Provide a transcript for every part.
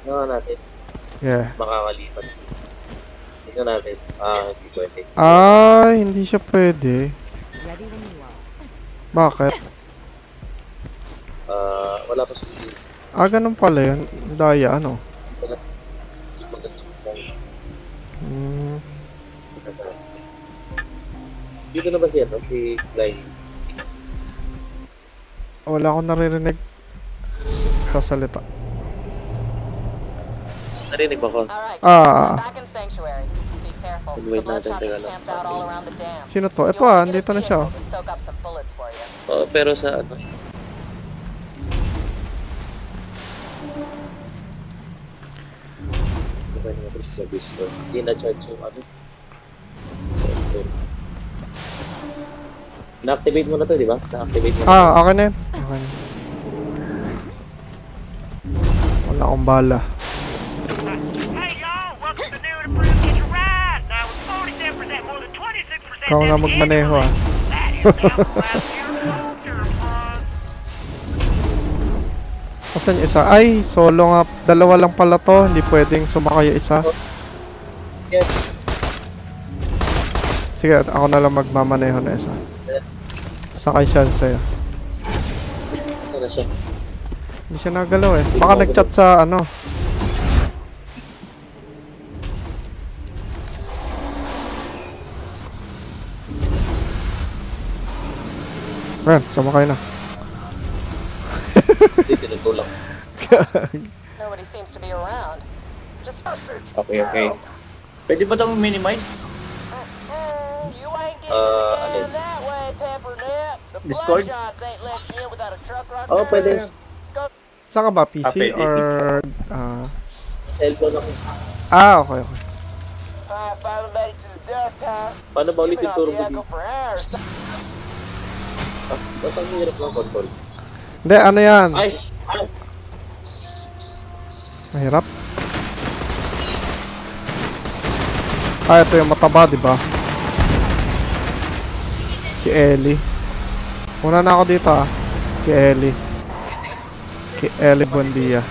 Tingnan natin. Yeah. Makakalipat. Tingnan natin. Hindi pwede. Ay, hindi siya pwede. Bakit? Wala pa siya. Ganun pala yun. Daya, ano? Dito na ba siya, no? Si Fly? Wala akong naririnig sa salita. Narinig ba ko? Wait natin, teka lang. Sino to? Ito andito na siya. Pero sa ano? Hindi na-charge yung ano. Na-activate mo na to, di ba? Na-activate mo na. Okay na yun. Okay na. Wala akong bala. Ikaw na magmaneho Asan yung isa? Ay, solo nga. Dalawa lang pala to. Hindi pwedeng sumakay yung isa. Sige, ako na lang magmamaneho na isa. Sakay siya sa'yo. Sana siya. Hindi siya nagalaw eh. Baka nag-chat sa ano. Ayan, sumakay na. Hindi, tinutulak. Nobody seems to be around. Just Okay. Pwede ba itong minimize? you ain't getting alin? that way, Peppermint. The Discord? Bloodshots ain't let you in without a truck right Oo, pwede. Saan ka ba? PC pwede. or... Cellphone ako. Okay. I finally made it to the dust, huh? Paano ba ulit Been yung off turbo the echo dito? for hours. Ba't ang hirap ng control? Hindi, ano yan? Ay! Mahirap. Ito yung mataba, di ba? Si Ellie. Una na ako dito Si Ellie. Kay Ellie Buendia.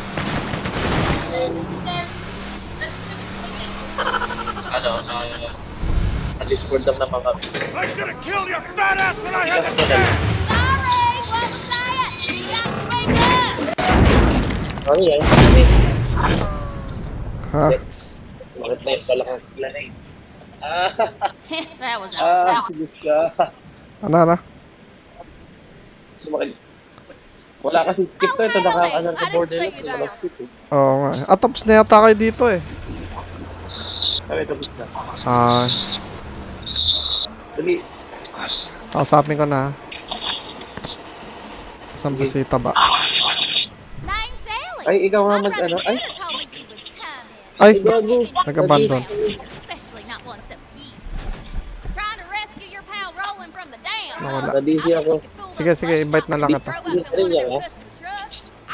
Discord lang naman kami. I should have killed your fat ass when I had the chance! Ano yan? Ha? Bakit na yung pala kang grenade? That was awesome. Diyos ka. Ano? Sumakil. Wala kasi skip to ito. Nakakanan sa border lang. Wala skip eh. Oo nga. Tapos na yata kayo dito eh. Kami tapos na. Dali. Kausapin ko na. Isang bisita ba? Ay, ikaw nga mag ano? Ay! Ay! Nag-abandon. Nawala. Na-busy ako. Sige, invite na lang kita.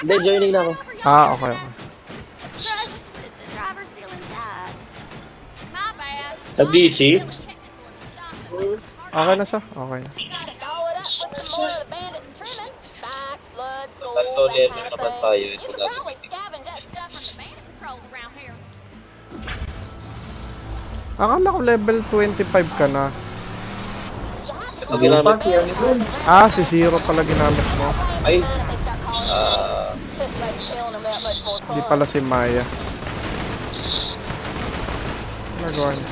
Hindi, joining na ako. Okay. Nag-DC? Okay na siya? Okay na. Tuloy na naman tayo. Ito dati. Akala ko level 25 ka na. Ito ginamit. Si Zero pala ginamit mo. Ay! Hindi pala si Maya. Nagawa niya.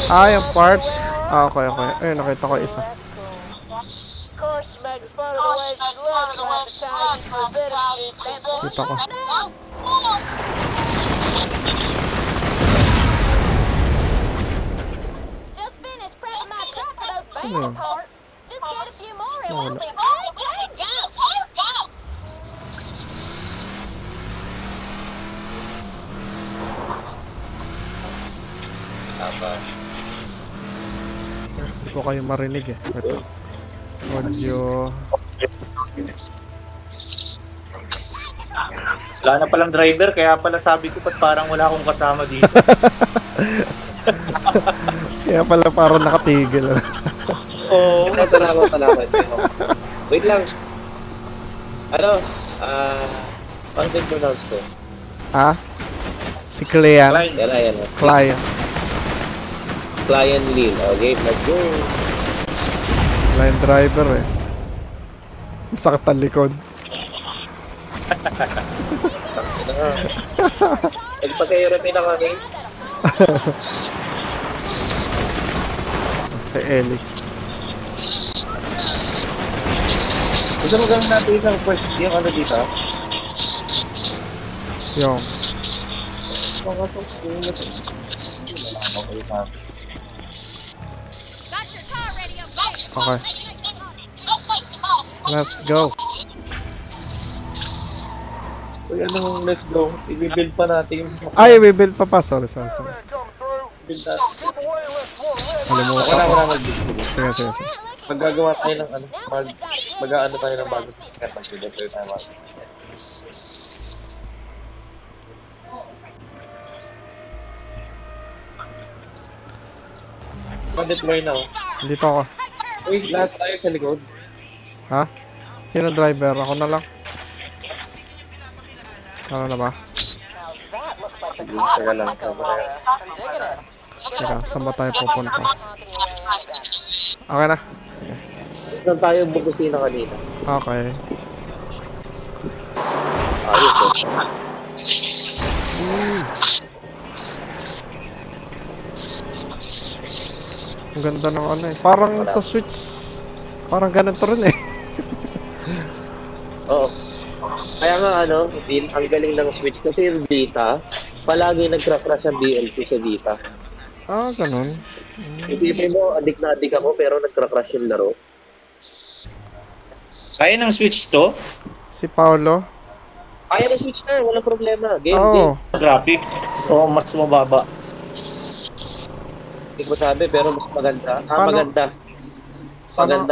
Yung parts. Okay. Ayun, nakita ko isa. Kita ko. Sino yun? Nawala. Hindi ko kayo marinig eh. Ito. Audio. Wala na palang driver, kaya pala sabi ko parang wala akong kasama dito. Kaya pala parang nakatigil. Oo. Salamat. Wait lang. Ano? Paano din pronounce ko? Ah? Si Clean. Yan, ayan. Client. Client Lin. Okay, let's go. Line driver eh. Masakit ang likod. Nagpag-aero pinaka-rin. Kay Ellie. Gusto mo gawin natin isang first yung ano dito? Yung. Okay. Let's go. Uy, anong let's go? I-build pa natin yung... Ay, we build pa. Sorry. Build natin. Kalimutan Wala ko. mo na mag-build. Sige. Maggagawa tayo ng ano, mag-ano tayo ng bagong sticker pag-deploy tayo mag. Mag-deploy na oh. Dito ako. Uy, lahat tayo sa likod. Ha? Sino driver? Ako na lang. Ano na ba? Now that looks like the cop Taga lang, psycho taga model. lang. I'm digging it. Teka, saan ba tayo pupunta? Honking your way out then. Okay na. Saan tayo bubusina kanina? Okay. Ayos oh. Ang ganda ng ano eh. Parang sa Switch. Parang ganito rin eh. Oo. Kaya nga ano, Bill, ang galing ng Switch kasi yung Vita, palagi nagcrash ang BLP sa Vita. Ah, ganun. Isipin mo, adik na adik ako pero nagcrash yung laro. Kaya ng Switch to? Si Paolo. Kaya ng Switch na, walang problema. Game, Oo. Graphic. So, mas mababa. Hindi ko sabi, pero mas maganda. Paano- Maganda.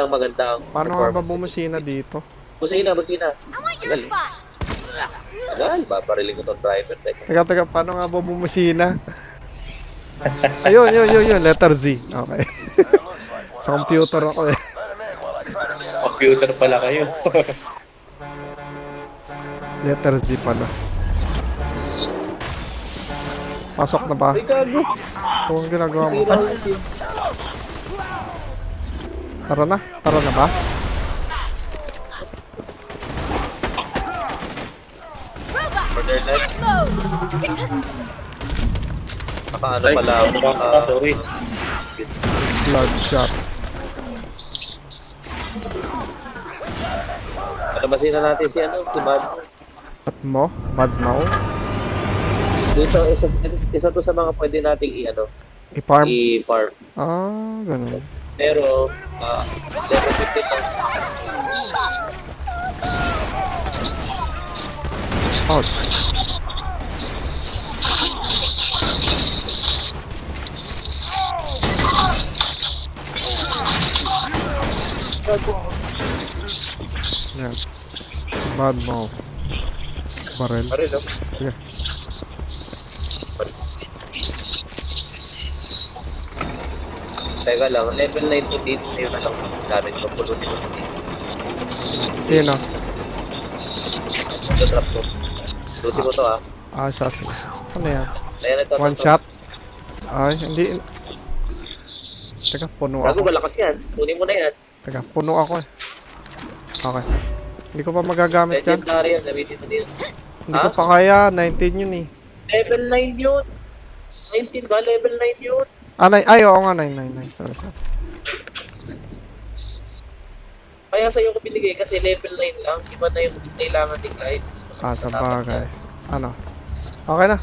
Maganda ang Paano nga ba performance. bumusina dito? Busina. I want your Galing. spot. Tagal, papariling ko tong driver. Teka, paano nga ba bumusina? Ayun. Letter Z. Okay. Sa computer ako eh. Computer pala kayo. Letter Z pala. Pasok na ba? Ay, gago. Ito ang ginagawa mo. Ay, tara na ba? Order next. Naka-ano pala ako. Sorry. Bloodshot. Patabasin na natin si ano, si Bad. At mo? Badmaw? Dito, isa to sa mga pwede nating i-ano, I-farm? i-farm. Ah, ganun. Pero, level 50 to. Ouch. Yan. Badmaw. Barrel. Pare, no? Sige. Teka lang, level 9 to dito sa'yo na lang gamit ko. Pulutin mo dito. Sino? Ito drop ko. Pulutin mo to ah. Ah, siya. Ano yan? Ayan ito. One shot? Ay, hindi. Teka, puno Bago ako. malakas yan. Kunin mo na yan. Teka, puno ako eh. Okay. Hindi ko pa magagamit yan. Legendary yan. Gamitin mo din. Hindi ko pa kaya. 19 yun eh. Level 9 yun. 19 ba? Level 9 yun. Ah, ay, oo nga. 9. Sorry. Kaya sa'yo ko binigay kasi level 9 lang. Iba na yung kailangan ng light. Ah, sa bagay. Ano? Okay na.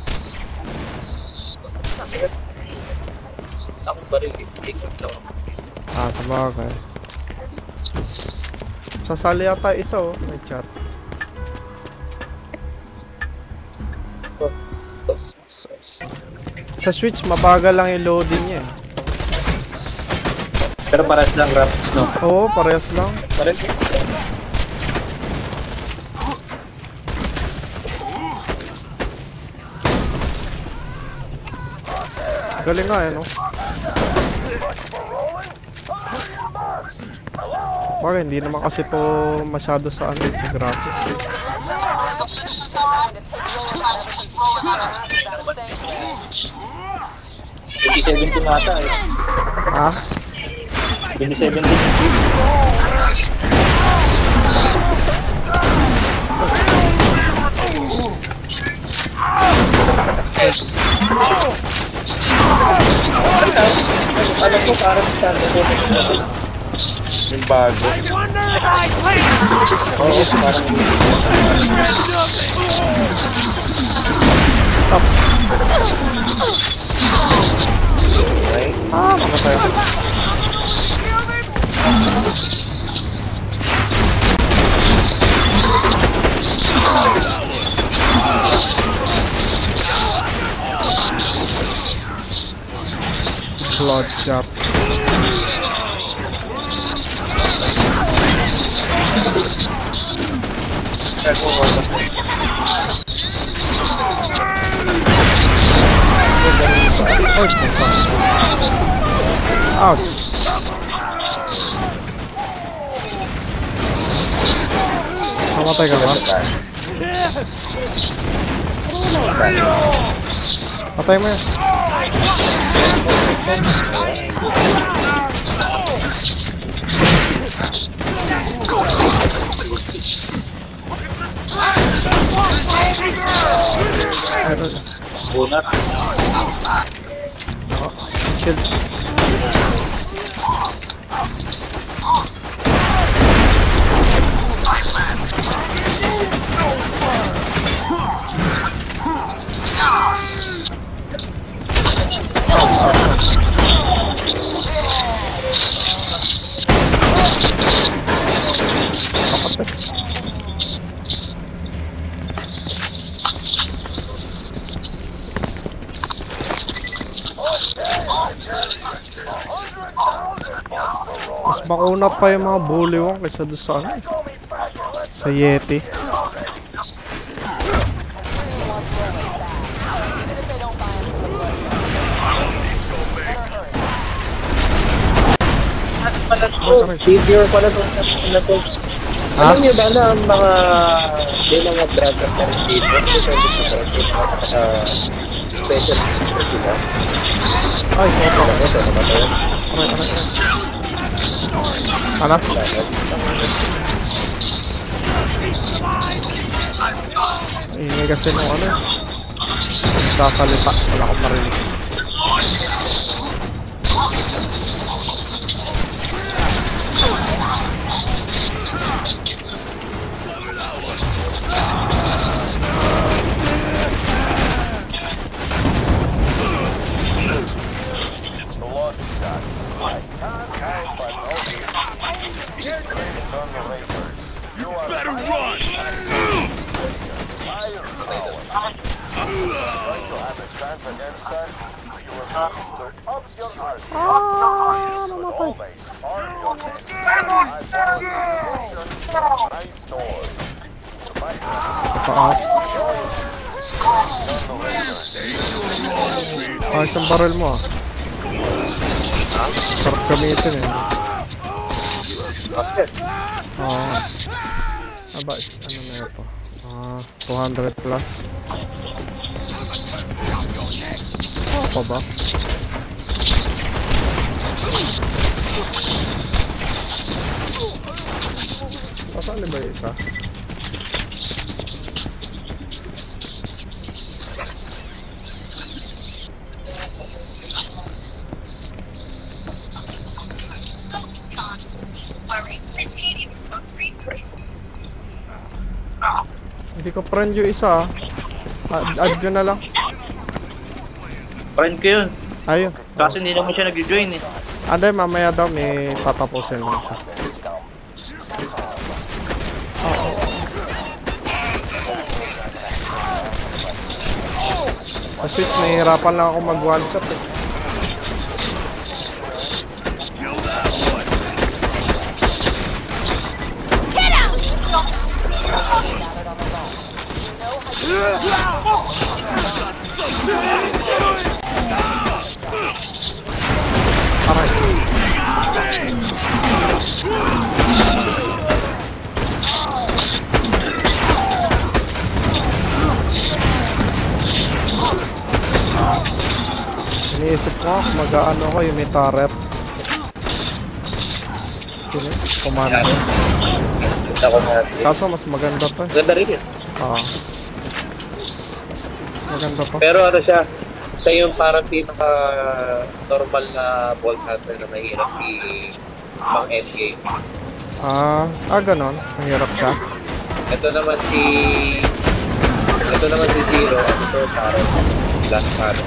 Ako ba rin? Ikot lang. Ah, sa bagay. Sasali yata isa oh. May chat. Sa Switch, mabagal lang yung loading niya eh. Pero parang lang graphics, no? Oo, parehas lang. Parang Galing nga eh, no? Bagay, hindi naman kasi to masyado sa ano, sa graphics. take rolling ever since rolling our asses out of sanctuary. 2017 ata eh. Ha? 2017. Alam ko parang sa yung bago. Oo, parang Bloodshot. Ouch. Namatay ka ba? Patay mo yan. bunat. Shield. Mas makunat pa yung mga bullywong kaysa doon sa ano, sa Yeti. Easier pala to. Ha? Alam niyo ba na ang mga brother na rin dito? Special sila. Ay, ito. Ito naman tayo. Ano? Ingay kasi nung ano. Sasalita. Wala akong marinig. Better run! Taas. Taas ang barrel mo ah. Sarap gamitin eh. Oo. Aba, ano na ito? 200 plus. Oo pa ba? Pasali ba yung isa? Hindi ko friend yung isa. Add yun na lang. Friend ko yun. Ayun. Kasi hindi naman siya nag-join eh. Ande, mamaya daw may tatapusin lang siya. Sa Switch, nahihirapan lang ako mag one shot eh. Iniisip ko kung mag-ano ko yung may turret. Sino? Commander. Kita ko na. Kaso mas maganda to. Ganda rin yun. Mas maganda to. Pero ano siya, siya yung parang pinaka normal na ball hunter na mahirap pang endgame. Ganon. Mahirap siya. Ito naman si Zero. Ito parang last part.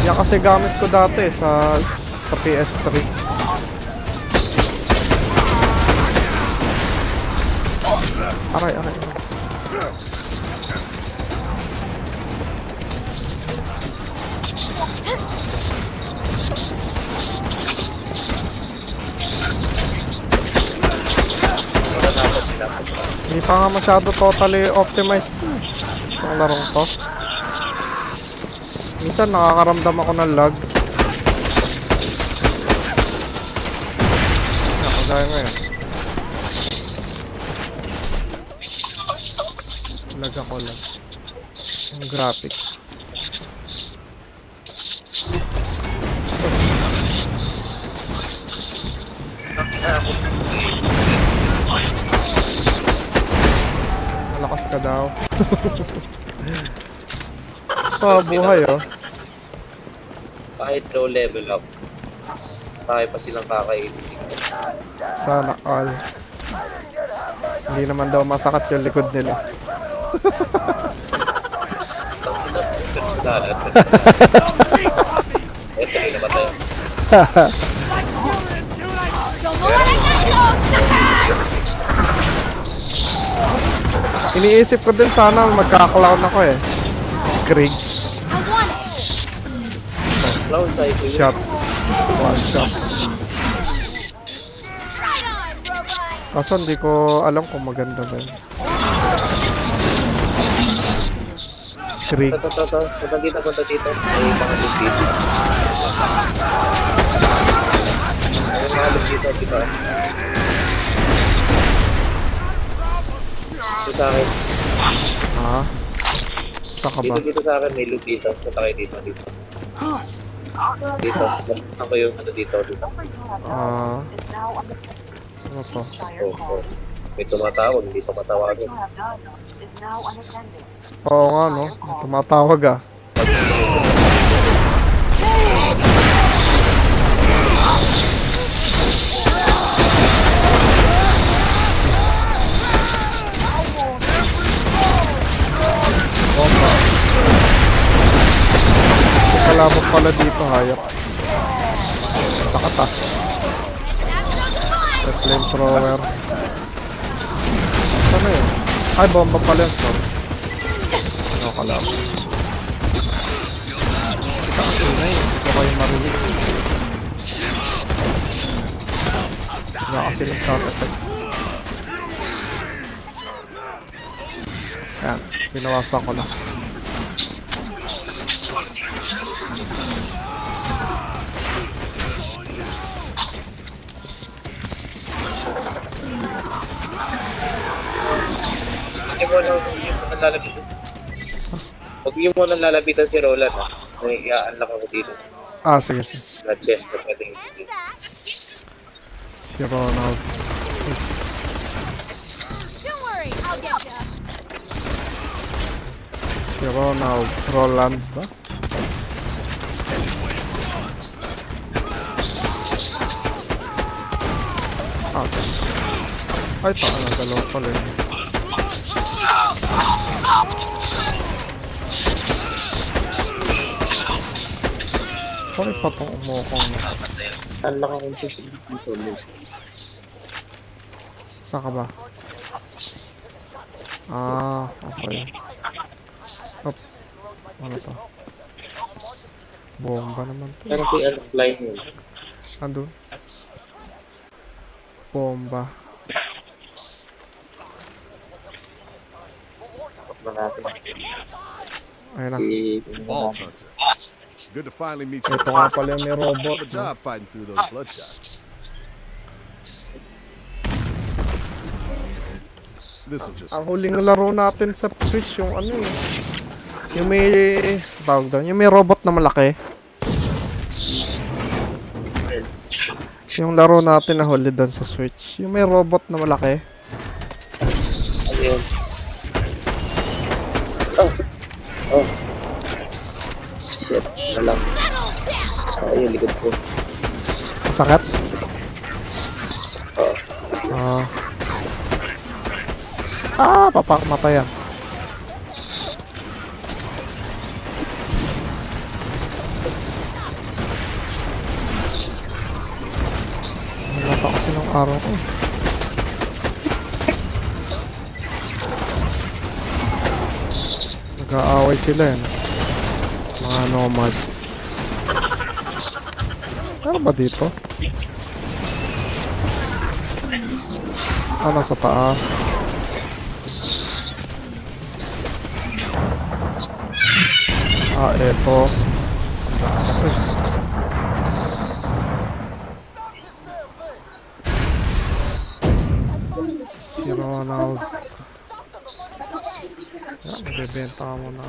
Yan kasi gamit ko dati sa PS3. Aray. Hindi pa nga masyado totally optimized itong larong to. Minsan nakakaramdam ako ng lag. Ako gaya ngayon. Lag. Yung graphics. Malakas ka daw. Buhay oh. Kahit low level up, tayo pa silang kakainin. Sana all. Hindi naman daw masakit yung likod nila. Iniisip ko din sana magkaka-clown ako eh. Si Krieg. Shot. One shot. Kaso hindi ko alam kung maganda ba yun. Krieg. Punta dito. May mga loot dito. May mga loot dito, diba? Dito sa akin. Saan ka ba? Dito sa akin, may loot dito. Punta kayo dito. Dito. Ako yung dito. Ano to? May tumatawag, hindi pa matawagin. Oo nga no, may tumatawag ah. Bomba. Kalabot pala dito, hayop. Sakat ah. Flamethrower. Ano yun? Ay, bomba pala yun, sorry. Ano kalabot? Kasi na yun, hindi ko kayo marinig. Wala kasi ng sound effects. Ayan, pinawasan ko lang. Huwag mo nang lalapitan si Roland ha. May i-unlock ako dito. Sige. Na chest na pwedeng dito. Si Ronald. Don't worry, I'll get you. Si Ronald. Roland ba? Ay, taka na, dalawa pala yun. Bakit pa itong umukong? Unlock akong chest dito. Saan ka ba? Okay. Op. Ano to? Bomba naman to. Ano po yung line yun? Andun? Bomba. Ayun na. Vault Hunter. Good to finally meet you. Ito nga pala yung may robot. Good job fighting through those bloodshots. This'll just. Ang huling laro natin sa Switch yung ano eh. Yung may tawag doon, yung may robot na malaki. Yung laro natin na huli doon sa Switch. Yung may robot na malaki. Ano yun? Oh. Oh. Shit. Walang. Ayun, likod ko. Masakit? Oh. Papakamatay yan. Wala pa kasi ng araw ko. Nag-aaway sila yan. Mga nomads. Ano ba dito? Nasa taas. Eto. Ito. Si Ronald. Yan, magbebenta mo na.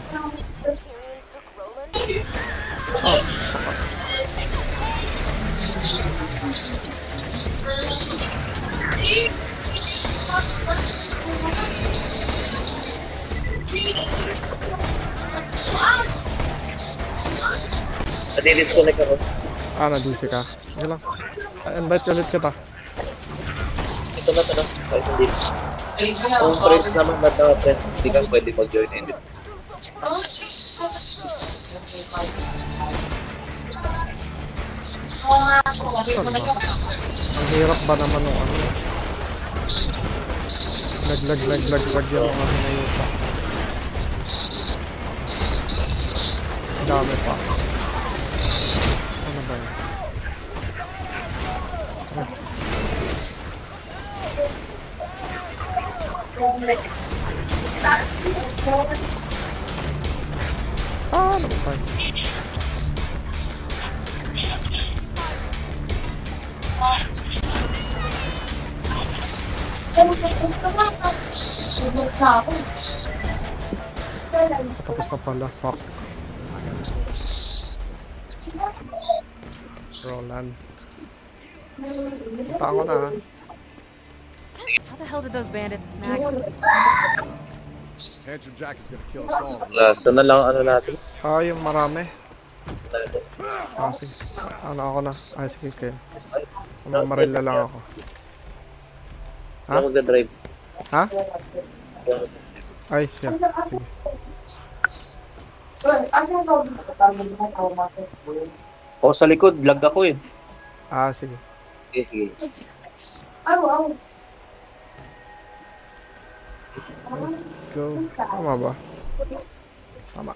Tyrion took Roland? Nadi-disconnect ako. Na-DC ka. Sige lang. Invite ulit kita. Ito na. Kahit hindi. Kung friends naman na friends, hindi ka pwede mag-join in. Saan ba? Ang hirap ba naman ng ano? Naglag yung mga hinayupa. Ang dami pa. Saan ba yun? Ano ba tayo? Tapos na pala, fuck. Roland. Punta ako na ha. How the hell did those bandits snag him? Handsome Jack is gonna kill us all. Last na lang ano natin. Yung marami. Sige. Ako na. Sige kayo. Mamaril na lang ako. Ha? Ako mag-drive. Ha? Siya. Sige. O sa likod, lag ako eh. Sige. Sige. Let's go. Tama ba? Tama.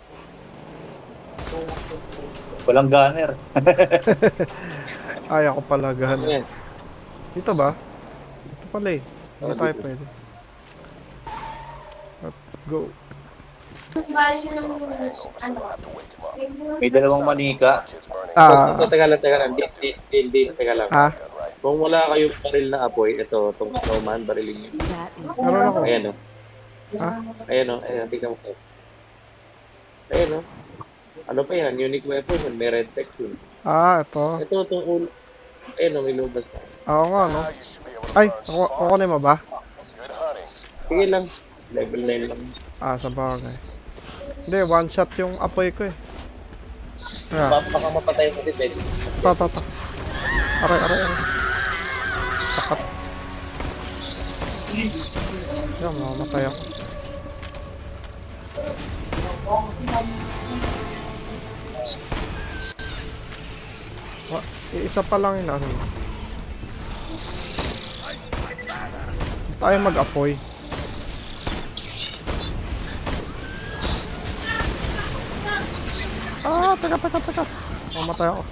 Walang gunner. Ako pala gahan. Ayan. Dito ba? Dito pala eh. Hindi tayo pwede. Let's go. May dalawang manika. Teka lang. Hindi. Teka lang. Kung wala kayong baril na apoy, ito, itong snowman, barilin nyo. That is Meron ako. Ayan o. Ayan, tingnan mo. Ayan o. Ano pa yan? Unique weapon, may red text yun. Ito. Ito, itong ulo. Ayan o, may lubas na. Oo nga, no? Kukunin mo ba? Sige lang. Level 9 lang. Sa bagay. Hindi, one shot yung apoy ko eh. Baka mapatay mo din, pwede. Ta. Aray. Sakat. Yan, mamamatay ako. Isa pa lang yung ano. Tayo mag-apoy. Teka. Mamatay ako.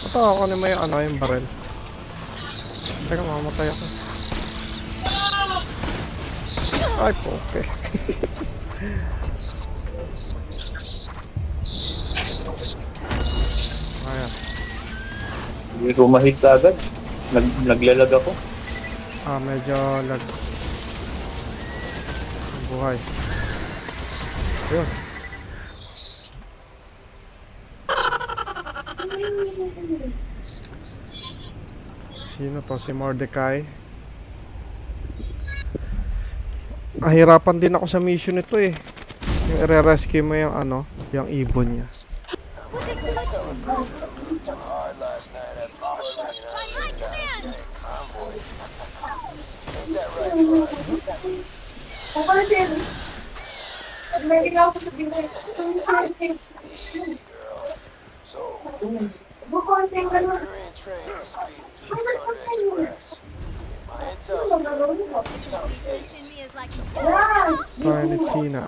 Ito ako na may yung baril. Teka, mamatay ako. Ay, okay. Ayan. Hindi ko ma-hit agad. Naglalag ako. Medyo lags. Ang buhay. Ayun. Sino to? Si Mordecai. Ahirapan din ako sa mission nito eh. Yung i-rescue mo yung ano, yung ibon niya. Tiny Tina.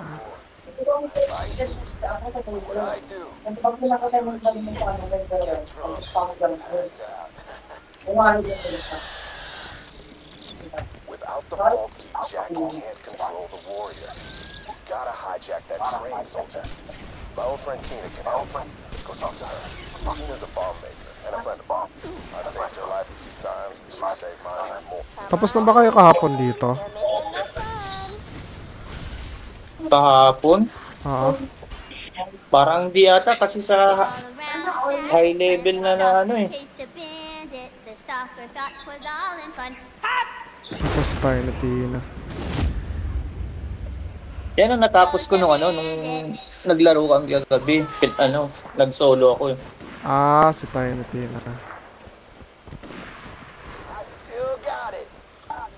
Without the vault key, Jackie can't control the warrior. You gotta hijack that train, soldier. My old friend Tina can help. Go talk to her. Tina's a bomb maker and a friend of mine. I've saved her life a few times, and she saved mine even more. Tapos na ba kayo kahapon dito? Kahapon? Oo. Parang di ata kasi sa high level na ano eh. Tapos Tiny Tina. Yan ang natapos ko nung naglaro kang gabi. Nag-solo ako eh. Ah, si Tiny Tina. I still got it.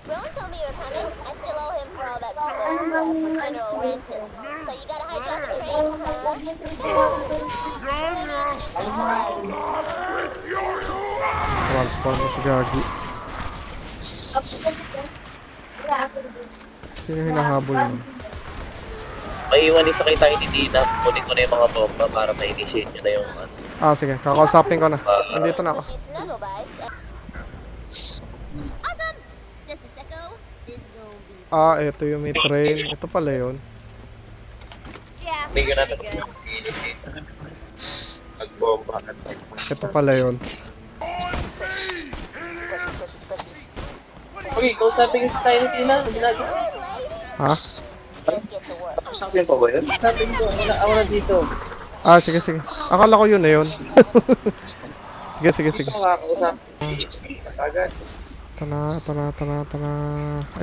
Rowan told me you were coming. I still owe him for all that bull with General Ransom. So you gotta hijack the train, huh? Sure. Let me introduce you to Ray. Transform mo si Gagi. Sino hinahabol mo? May iwan sa kay Tiny Tina. Kunin ko na yung mga bomba para ma-initiate nyo na yung Ah, sige. Kakausapin ko na. Nandito na ako. Squishy snuggle bites. Awesome! Just a secco. This gonna be... Ah, ito yung may train. Ito pala yun. Yeah, Hindi ko na pretty good. initiate. Mag-bomba. Ito pala yun. Squishy. Okay, kausapin yung si Tiny Tina. Ha? Let's get to work. Kausapin ko ba yun? Kausapin ko. Ako na dito. Ah, sige, sige. Akala ko yun na yun. Sige. Agad. Tana.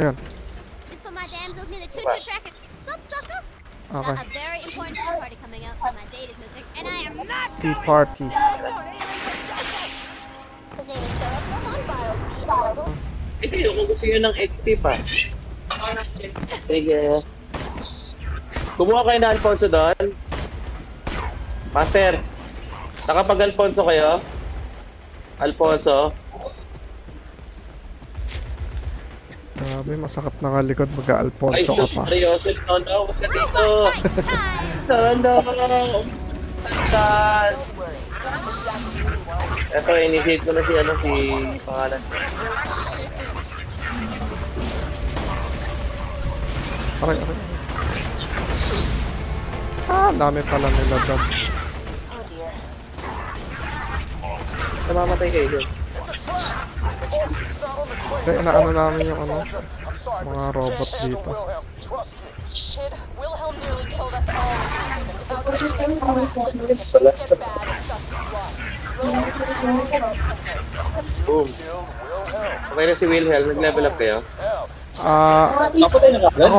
Ayan. Just put my damsels near the choo-choo track and... Sup, sucker? Okay. Got a very important tea party coming up, so my date is missing, and I am not Tea party. His name is Sir Reginald Von Bartlesby, a local... Hindi, kung gusto nyo ng XP pa. Sige. Kumuha kayo na Alfonso doon. Master, nakapag-Alfonso kayo? Alfonso? Grabe, masakit na nga likod. Ay, Mag-Alfonso ka pa. Joseph, no, wag ka dito. No. Saan? Ito, initiate ko na si pangalan. Aray. Ah, dami pala nila dyan. Oh dear. Namamatay kayo doon. Kaya inaano namin yung mga robot dito. Kid, Wilhelm nearly killed us all. Without taking a smart, things get bad in just one. Rowan takes you to the front center. Boom. Okay na si Wilhelm, nag-level up kayo? Ah, ako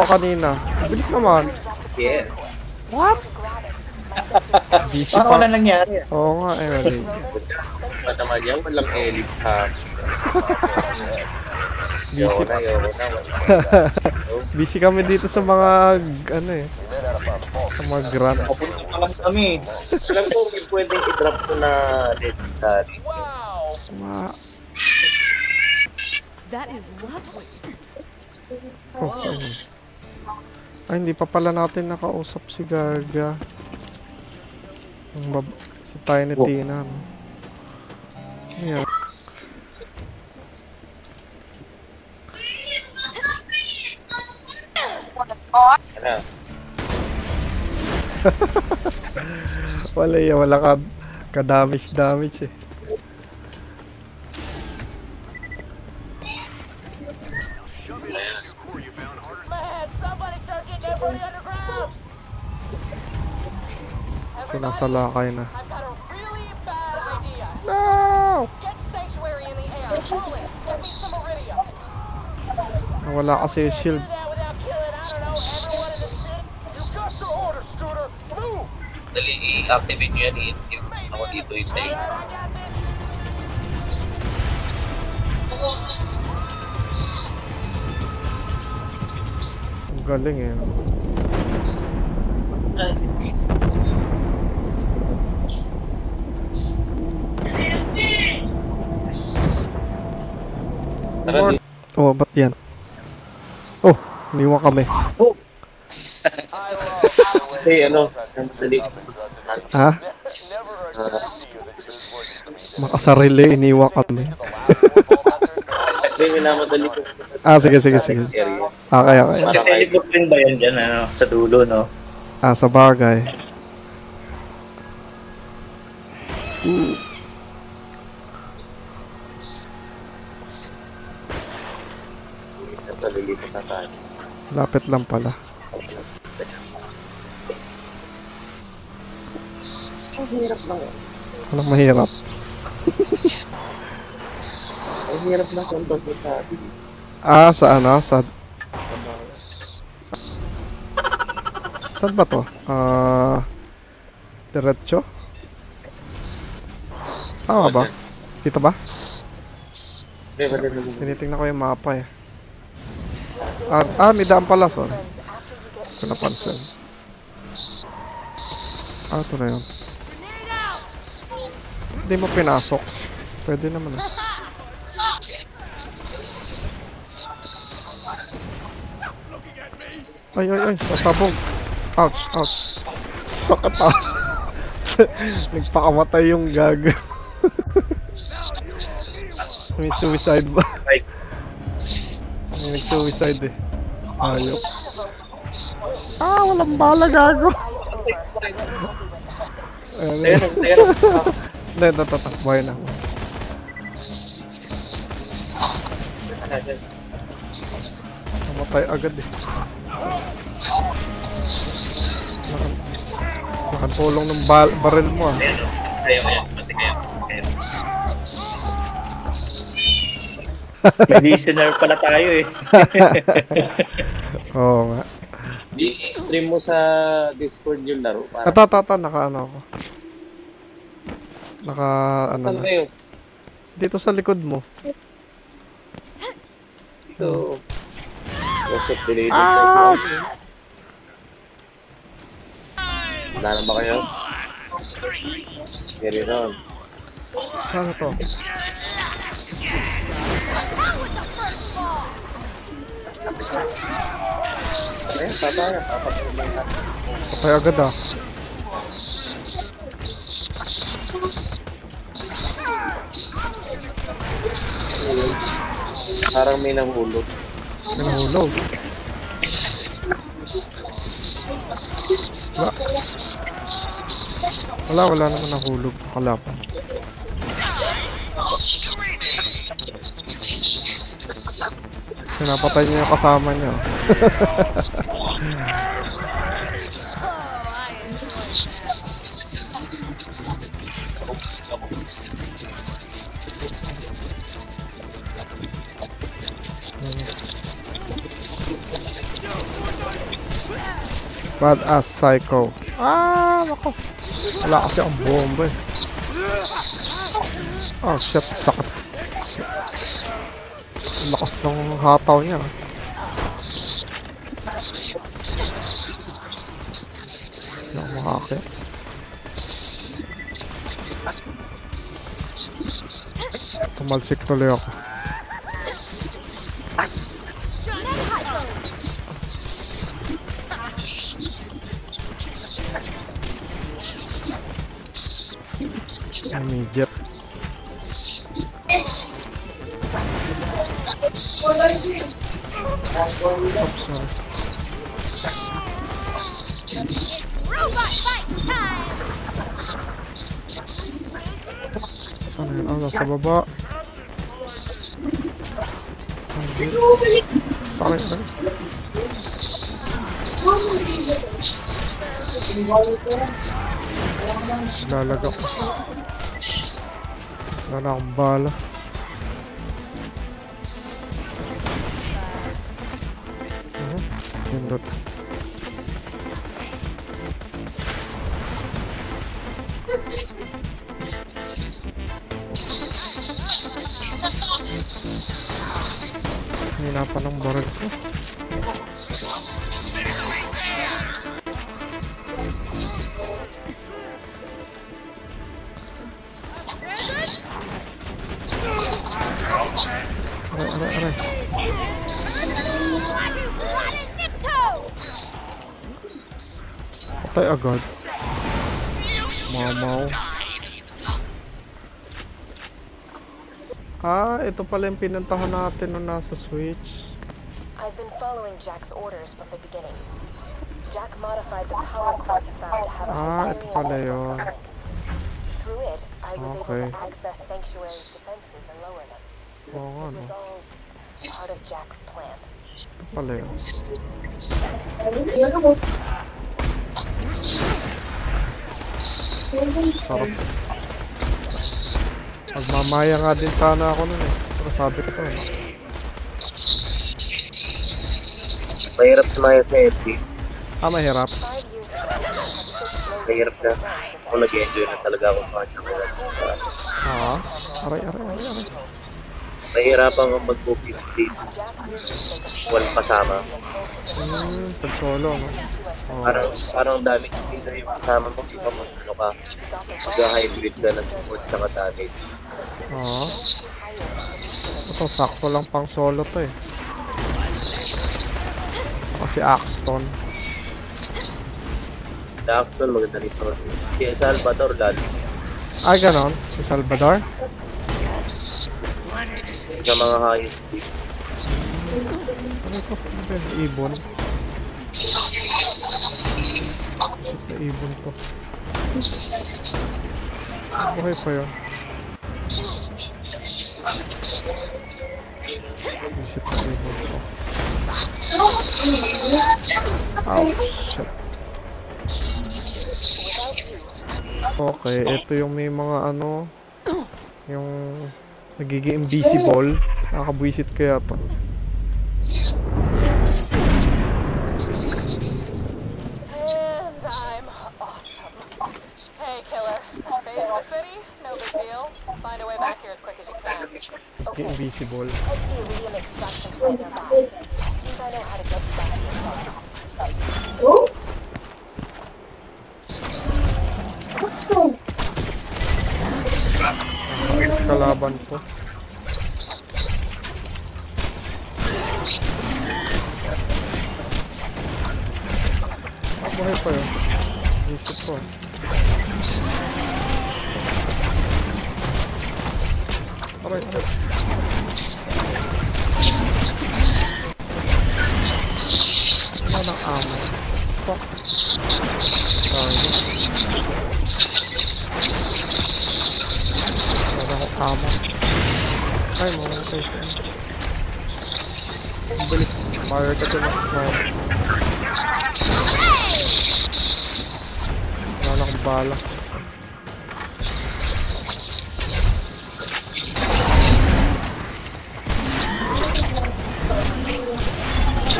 kanina. Bilis naman. Yeah. What? Busy Ano pa. na nangyari? Oo nga, eh. Ba naman yan? Walang ellipse ha. Busy na. Busy kami dito sa mga, sa mga grants. Papunta pa lang kami. Alam ko, pwedeng i-drop ko na dead study. Wow. That is lovely. Oh, sorry. Ay, hindi pa pala natin nakausap si Gaga. Si Tiny Tina. No? Ayan. Ano? Wala ka-damage eh. Man, somebody start getting everybody underground! So, nasa lakay na. I've got a really bad idea. No! Wala kasi shield. Do that without killing, I don't know, everyone in the city. You got your orders, Scooter. Move. Dali, i-activate nyo yan. Ako dito yung sa'yo. I got this. Ang galing eh. Tara, di. Oh, ba't yan? Oh, iniwan kami. Hey, ano? Dali. Ha? Makasarili, iniwan kami. Hindi, minamadali ko. Ah, sige. Area. Okay. Para kahit Teleport rin ba yan dyan, ano, sa dulo, no? Ah, sa bagay. nalilipat na tayo. Lapit lang pala. Ang hirap lang. Walang mahirap. Ang hirap lang kung bago sa atin. Ah, sa ano? Saan ba to? Diretso? Tama ba? Dito ba? Tinitingnan ko yung mapa eh. May daan pala, sorry. Ito napansin. Ito na yun. Hindi mo pinasok. Pwede naman eh. Ay, pasabog. Ouch. Sakit ah. Nagpakamatay yung gag. May suicide ba? May nag-suicide eh. Ayok. Walang bala gago. Hindi, tatakboy na. Namatay agad eh. Nakatulong ng baril mo ah. May listener pala tayo eh. Oo nga. I-stream mo sa Discord yung laro. Naka-ano ako. Naka-ano Saan na. kayo? Dito sa likod mo. Dito. What's up, deleted? Ouch! Wala na ba kayo? Carry on. Ano to? Patay Patay agad ah. Parang may nahulog. Nahulog. Wala naman nahulog. Kalapan. Pinapatay niya yung kasama niya. Badass psycho. Nako. Wala kasi ang bomba eh. Oh shit, sakit. Lakas ng hataw niya. Hindi ako makakit. Tumalsik tuloy ako. Immediate. Oops, sorry. Robot fight time! Saan na yun? Nasa baba. Sorry. Lalaga ko. Wala na akong bala. Pindot. Hina pa ng barag ko. Aray. Patay agad. Mamaw. Ito pala yung pinuntahan natin nung nasa Switch. I've been following Jack's orders from the beginning. Jack modified the power core he found to have a Ito pala yun. Hyperion. Through it, I was able Okay. to access Sanctuary's defenses and lower them. Oo nga, It no? was all part of Jack's plan. Ito pala yun. Sarap. Magmamaya nga din sana ako nun eh. Pero sabi ko to eh. Mahirap sa mga FFP. Mahirap. 5 years ago, I had shipped Mahirap na. friends into Ako nag-enjoy na talaga ako sa kanya. Aray. Mahirapan kang mag-50 Jack knew he'd make a walang kasama. Pag solo, no? Oo. Parang dami hindi na yung kasama mo. Di ba ano ka? Mag-hybrid ka ng support sa damage. Oo. Ito, sakto lang pang solo to eh. Kasi Axton. Sa Axton, maganda rin sa si Salvador lalo. Ganon? Si Salvador? Sa mga highest speed. Ano ito? Ibon. Shit na ibon to. Okay pa yun. Shit na ibon to. Shit. Okay, ito yung may mga ano, yung nagiging invisible. Nakakabwisit kaya to. And I'm awesome. Hey, killer. Phase the city? No big deal. Find a way back here as quick as you can. Okay, Invisible. head to the iridium extraction site nearby. I think I know how to get you back to your friends. Kalaban to. Buhay pa yun. Isip ko. Aray. Wala ng ammo. Fuck. Sorry. Wala akong ammo. Ay, mga tayo. Balik. Fire ka to ng sniper. Wala akong bala.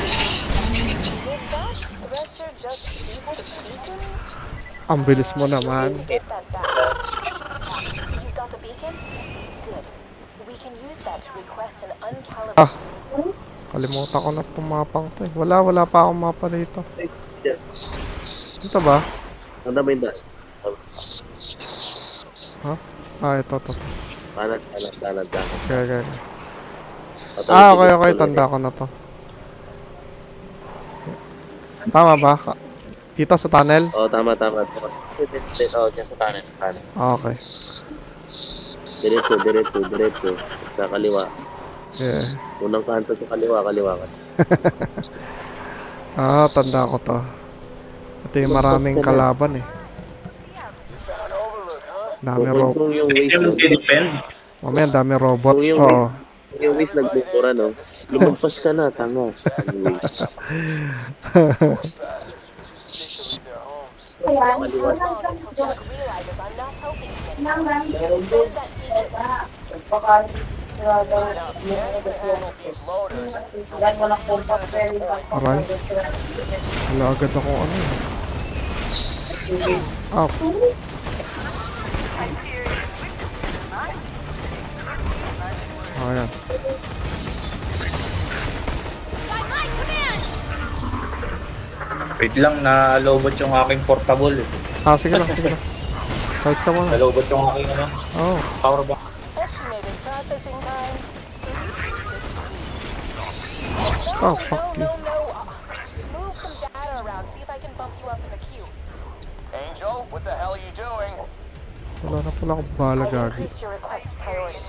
Did that thresher just beat the beacon? Ang bilis mo naman. To get that back. You got the beacon? Good. We can use that to request an uncalibrated. Kalimutan ko na itong mapang to eh. Wala pa akong mapa dito. Ito ba? Ang dami na. Ito. Tanad. Okay. Okay. Tanda ko na to. Tama ba? Dito sa tunnel? Oo, tama. Oo, dyan sa kanan. Okay. Diretso. Sa kaliwa. Yeah. Unang kanto sa kaliwa ka. Tanda ko to. Ito yung maraming kalaban eh. Dami robot. Kung yung waste, Mamaya dami robot. Kung yung- Oo. yung waste nagbukura, no? Lumagpas ka na, tanga. Don't hold long until Jack realizes I'm not helping him anymore. Defend that beacon. Now, if Kenny can handle these loaders, you're gonna disappoint. Aray. Wala agad ako ano eh. Ah, ayan. Wait lang, nalobot yung aking portable. Ah, sige lang, sige lang. Charge ka muna. Nalobot yung aking ano, Oo. power bank. Estimated processing time 3 to 6 weeks. Oh, fuck you. No. Move some data around. See if I can bump you up in the queue. Angel, what the hell are you doing? Wala na pala akong bala I gagi. increased your request's priority.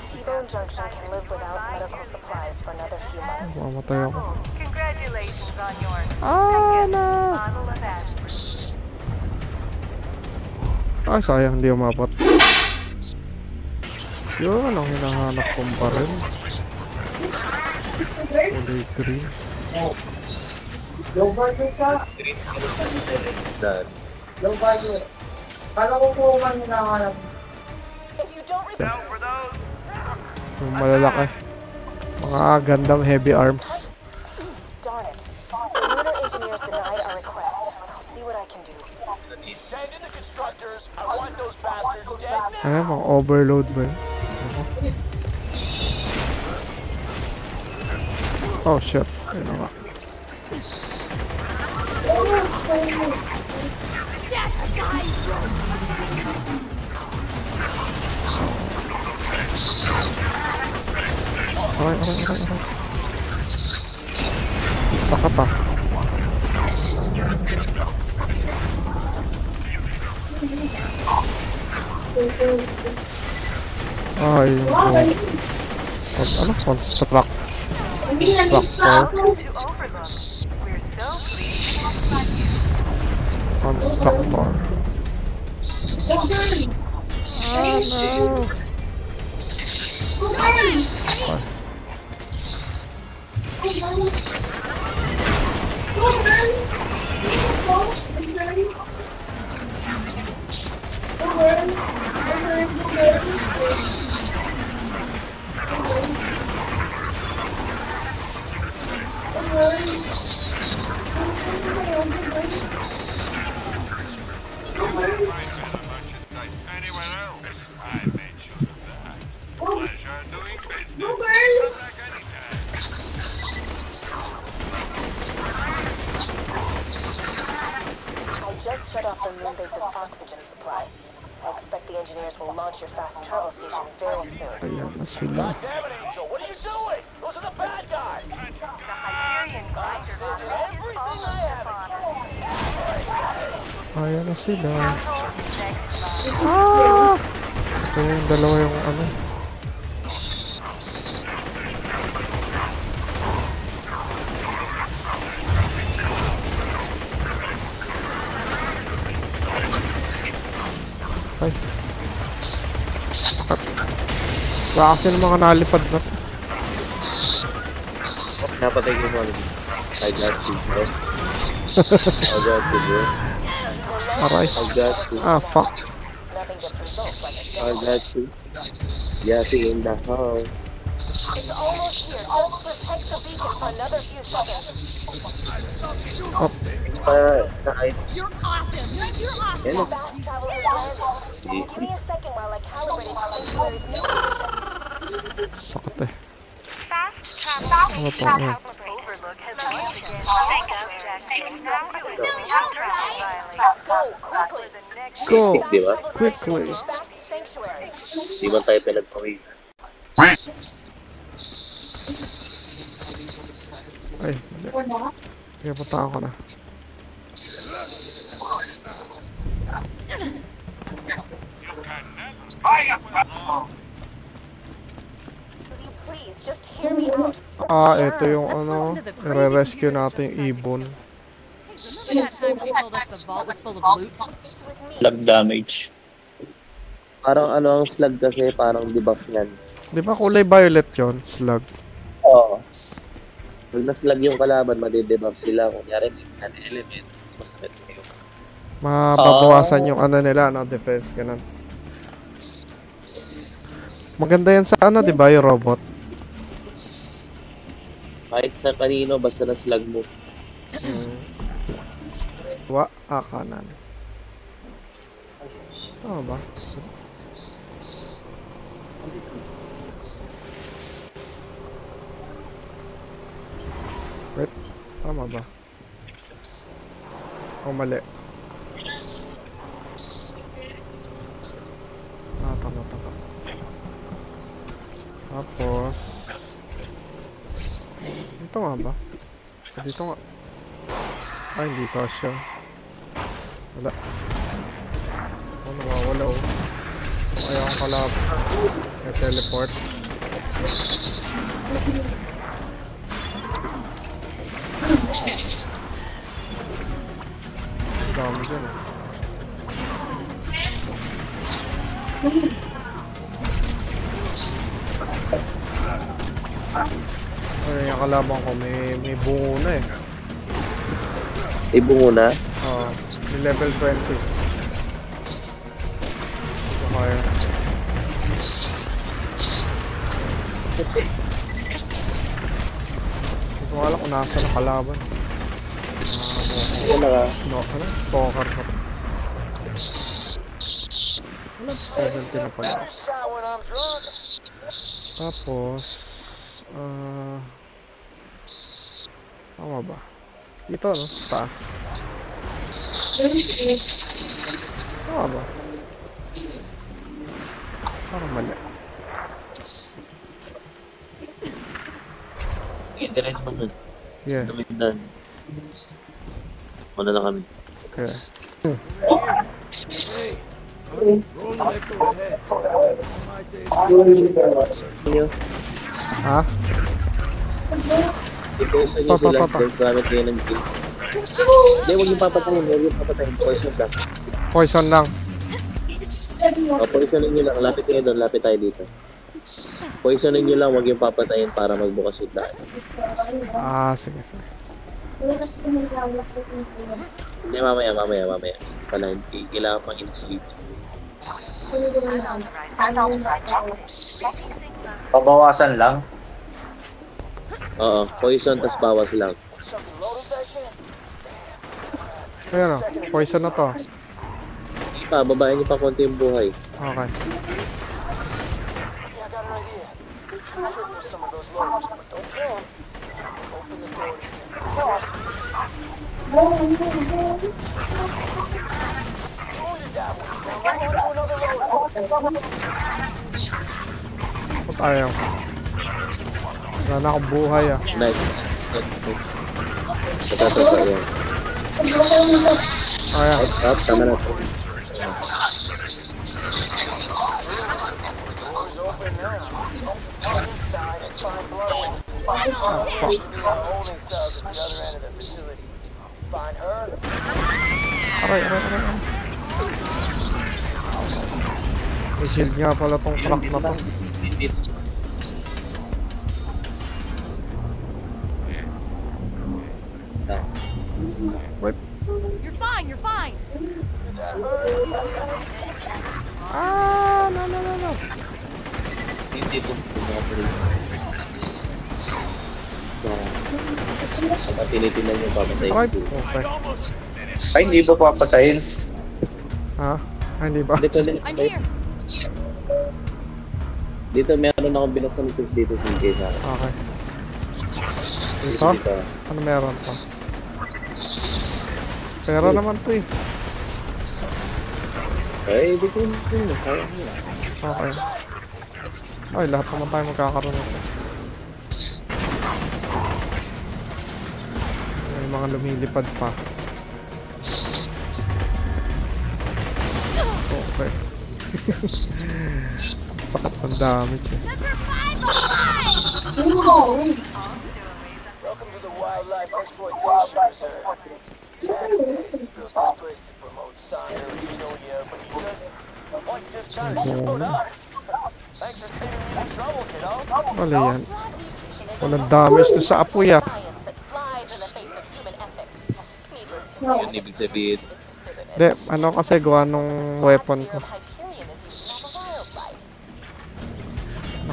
T-Bone Junction can live without medical supplies for another few months. Mamatay ako. Congratulations on your Na! model of that. Ay, sayang, hindi umabot. Yun, ang hinahanap kong baril. Kulay green. Low budget ka? Dad. Low budget. Kala ko po man hinahanap. If you don't Yung malalaki. Mga gandang heavy arms. Darn it. The lunar engineers denied our request. I'll see what I can do. Send in the constructors. I want those bastards dead now. Ano, mga overload ba yun? Oh shit. Ayun na nga. Aray. Saka pa. Ay, ano? Constructor. Constructor. Ah, no. I just shut off the moon base's oxygen supply. I expect the engineers will launch your fast travel station very soon. Ayan na sila. God damn it, Angel. What are you doing? Those are the bad guys. I'm sending everything I have in Ayan na sila. Ah! Ito yung dalawa yung ano. Ay. Wala kasi ng mga nalipad na. Napatay ko mo. I got you, bro. I got you, bro. Aray. I got you. Ah, fuck. Nothing gets results like a I demo. got you. Yati in the house. It's almost here. Just protect the beacon for another few seconds. Oh. You're awesome. You're awesome. Fast travel has landed. Give me a second while I calibrate it to Sanctuary's new position. Sakit eh. Fast travel Ano to? Ayan. overlook has once again picked up Jack now doing Go, quickly. Go! Fast Diba? travel station Quickly. and get back to Sanctuary. Di ba tayo pinagpawin? Ay, hindi. Kaya puntaan ko na. Will you please just hear me out? Ah, ito yung ano, re-rescue natin yung ibon. Remember that time she told us the vault was full of loot? It's with me. Lag damage. Parang ano ang slug kasi, parang debuff yan. Di ba kulay violet yon, slug? Oo. Pag na-slug yung kalaban, madidebuff sila. Kunyari, may element, masakit kayo. Mababawasan yung ano nila, no, defense, ganun. Maganda yan sa ano, di ba, yung robot? Kahit sa kanino, basta na-slag mo. Kanan. Tama ba? Wait, tama ba? O mali? Tama. Tapos dito nga ba? Dito nga. Hindi pa siya. Wala. Nawawala oh. Kaya akong kalab. May teleport. Dami dyan eh. Ay, yung kalabang ko may bungo na eh. May bungo na? Oo, may level 20. Kaya. Hindi ko alam kung nasa na kalaban. Stalker ko. Wala, 70 na pala. Tapos tama ba? Dito no? Taas. Tama ba? Parang mali. Diretso mo nun. Yeah. Muna na kami. Okay. Ha? Ito sila gamit kayo ng kill. Hindi, huwag yung papatayin. Poison lang. Poison lang. Poisonin nyo lang. Lapit kayo doon. Lapit tayo dito. Poisonin nyo lang. Huwag yung papatayin para magbukas yung daan. Sige. Hindi, mamaya. Pala, hindi kailangan pang in-sleep. Pabawasan lang. Oo, poison tas bawas lang. Ayan o, poison na to. Babayin niyo pa konti yung buhay. Okay. Ba't ayaw? Wala na akong buhay ah. Nice. Yan. Ayan. Up, tama na to. Aray. May shield nga pala tong truck na to. Wait. You're fine. No. Hindi ito pumaparin. Kapag tinitingnan nyo papatay. Okay. Ay, hindi ba papatayin? Ha? Hindi ba? I'm here. Dito meron akong binuksan ng dito sa case na. Okay. Dito? Ano meron pa? Pera naman to eh. Ay, dito yun. Okay. Ay, lahat naman tayo magkakaroon nito. May mga lumilipad pa. Okay. Sakit ng damage eh. Welcome to the Wildlife Exploitation Reserve. Jack says he built this place to promote soccer and kill you, but he just kind of showed up. Thanks for saving me the trouble, kiddo. Wala yan. Walang damage to sa apoy ah. Yun, ibig sabihin. Hindi, ano kasi gawa nung weapon ko.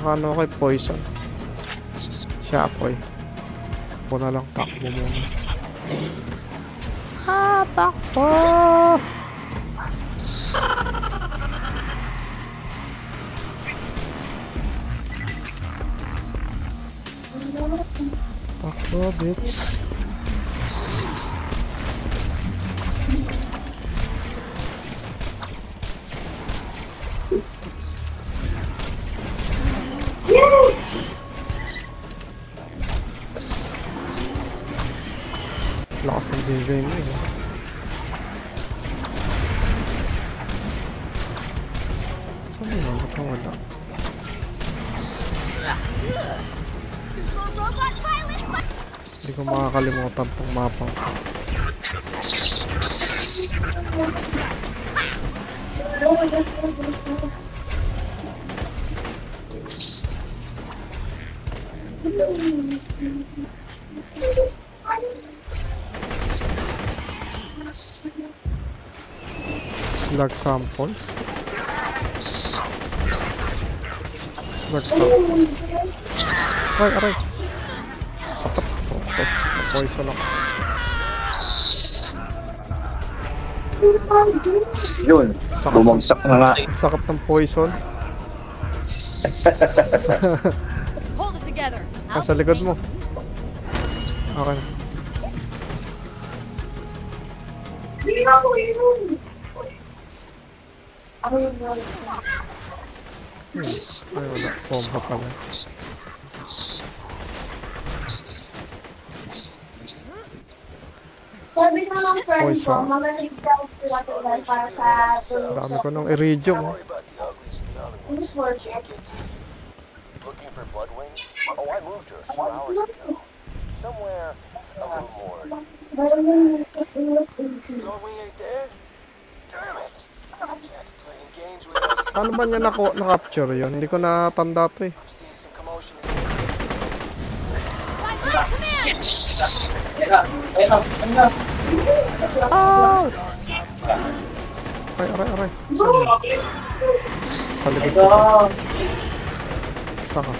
Nakano kay poison. Siya apoy. Ako na lang takbo muna. Takbo! Takbo, bitch. Lakas ng game mo eh. Saan mo lang? Ba't wala? Hindi ko makakalimutan tong mapang ko. Slug samples. Slug samples. Aray. Sakit po. Poison ako. Yun. Bumagsak na nga. Sakit ng poison. Hold it together. Nasa likod mo. Okay na. Ay wala. Bomba pala. Sabi na lang friend ko, Poison. magaling daw sila para sa Dami ko ng iridium. Don't worry about the uglies and the other ones. They can't get to you. Looking for Bloodwing? Oh, I moved her a few hours ago. Somewhere a little more. Bloodwing ain't there? Damn it! Jack's playing games with us. Paano ba niya na-capture yun? Hindi ko natanda to eh. I'm seeing some commotion. Ah! Aray. Sa likod ko. Saka.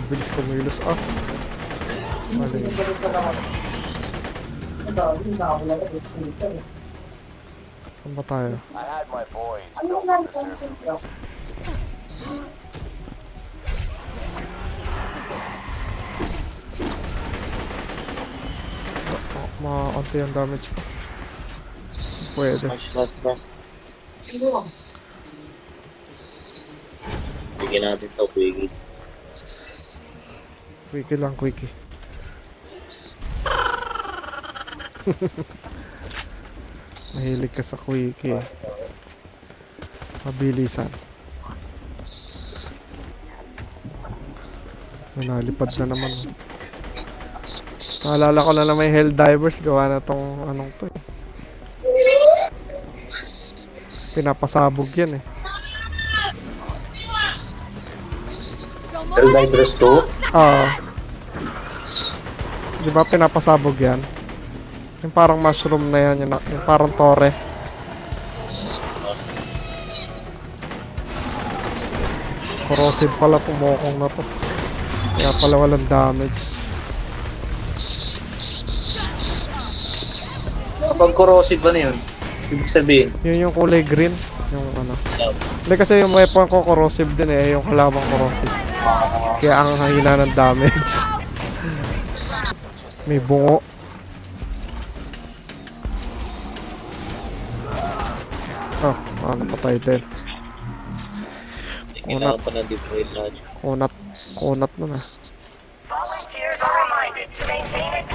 Bilis kumilos ah. Mali. Saan ba tayo? I had my boys built to preserve the reason. Ma-onti yung damage ko. Pwede. Bigyan natin ito, Quiggy. Quickie lang, quickie. Mahilig ka sa quickie eh. Mabilisan. Nalipad na naman. Naalala ko na may Helldivers. Gawa na tong anong to eh. Pinapasabog yan eh. Helldivers 2? Oo. Di ba pinapasabog yan? Yung parang mushroom na yan, yung parang tore. Corrosive pala pumokong na to. Kaya pala walang damage. Kapag corrosive ba na yun? Ibig sabihin? Yun yung kulay green. Yung ano. Hindi kasi yung weapon ko corrosive din eh. Yung kalabang corrosive. Kaya ang hina ng damage. May bungo. Ah, napatay din. Kailangan pa na deploy lahat. Kunat mo na. Volunteers are reminded to maintain it.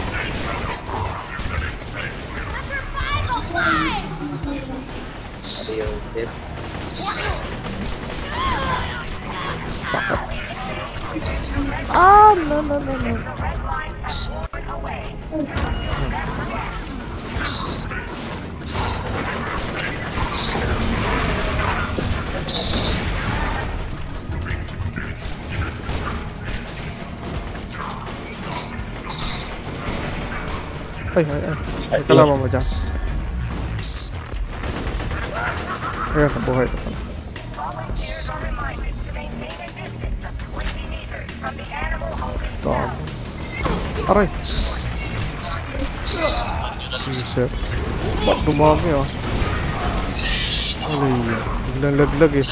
Ano yung set? Sakit. Ah, no. Ay. May kalaban mo dyan. Ayan, nabuhay ito pala. Dami. Aray! Reset. Ba't dumami ah? Alay, biglang laglag eh.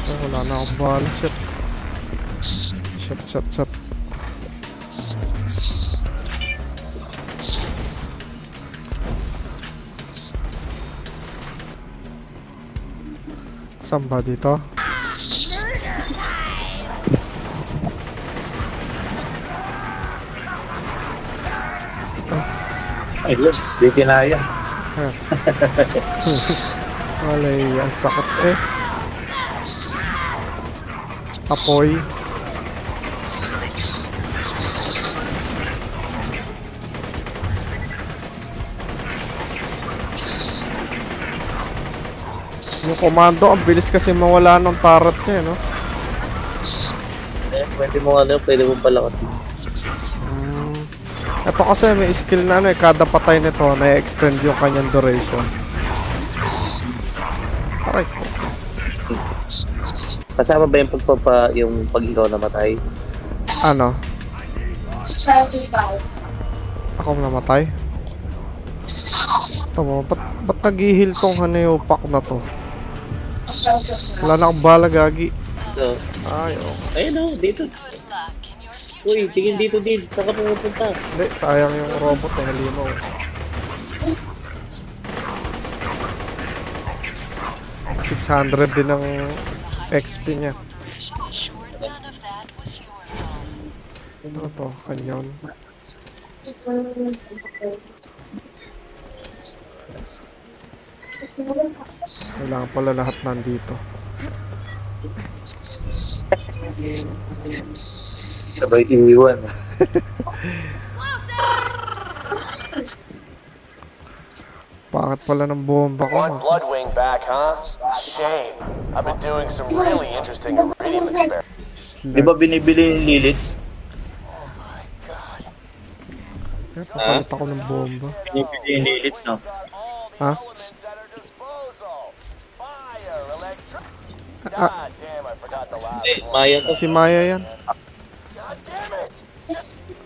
Ay, wala na akong bala. Shit. Shot. Saan ba dito? Ayun, di kinaya. Alay, ang sakit eh. Apoy. Yung komando, ang bilis kasi mawala ng turret niya, no? Pwede mo palakasin. Ito kasi may skill na ano eh, kada patay nito na-extend yung kanyang duration. Aray. Kasama ba yung pag ikaw namatay? Ano? Ako namatay? Tama, ba't nag-heal tong Haneupak na to? Wala na akong bala, gagi. So, ay, okay. Ayun o, dito. Uy, tingin dito din. Saan ka pumunta? Hindi, sayang yung robot eh, halimaw. $600 din ang XP niya. Ano to? Kanyon. Kailangan pala lahat nandito. Sabay iiwan. Bakit pala ng bomba ko? Want Bloodwing back, huh? Shame. I've been doing some really interesting iridium experiments. Di ba binibili yung Lilith? Oh my god. Papalit ako ng bomba. Binibili yung Lilith, no? Ha? God damn, I forgot the last one. Maya to. Si Maya yan. God damn it!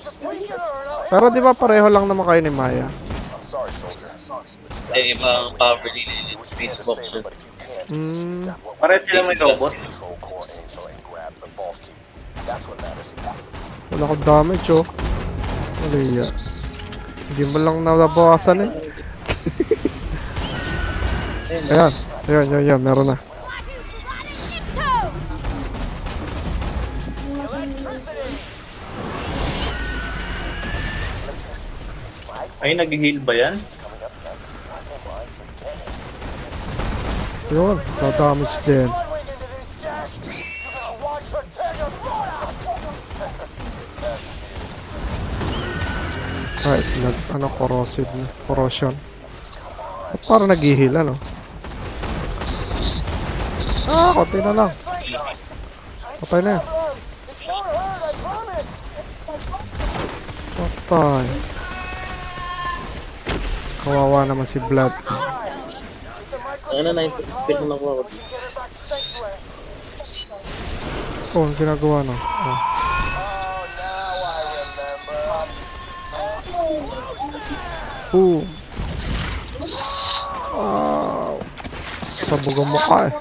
Just weaken her and I'll hit Pero di ba pareho lang naman kayo ni Maya? I'm sorry, soldier. Eh, ibang power Lilith. Do what you can to save her, but if you can't, she's got what Pare sila may robot. control core angel and grab the vault key. That's what matters. Wala akong damage oh. Wala. Hindi mo lang nabawasan eh. Ayan, meron na. Ay, nag-heal ba yan? Yun, na-damage din. Ay, ano, corrosive na. Corrosion. At parang nag-heal, ano? Konti na lang. Patay na yan. Patay. Kawawa naman si Blood. Ano na yung spin mo nakuha ko? Oh, ang ginagawa no. Oh. Wow. Sabog ang mukha eh.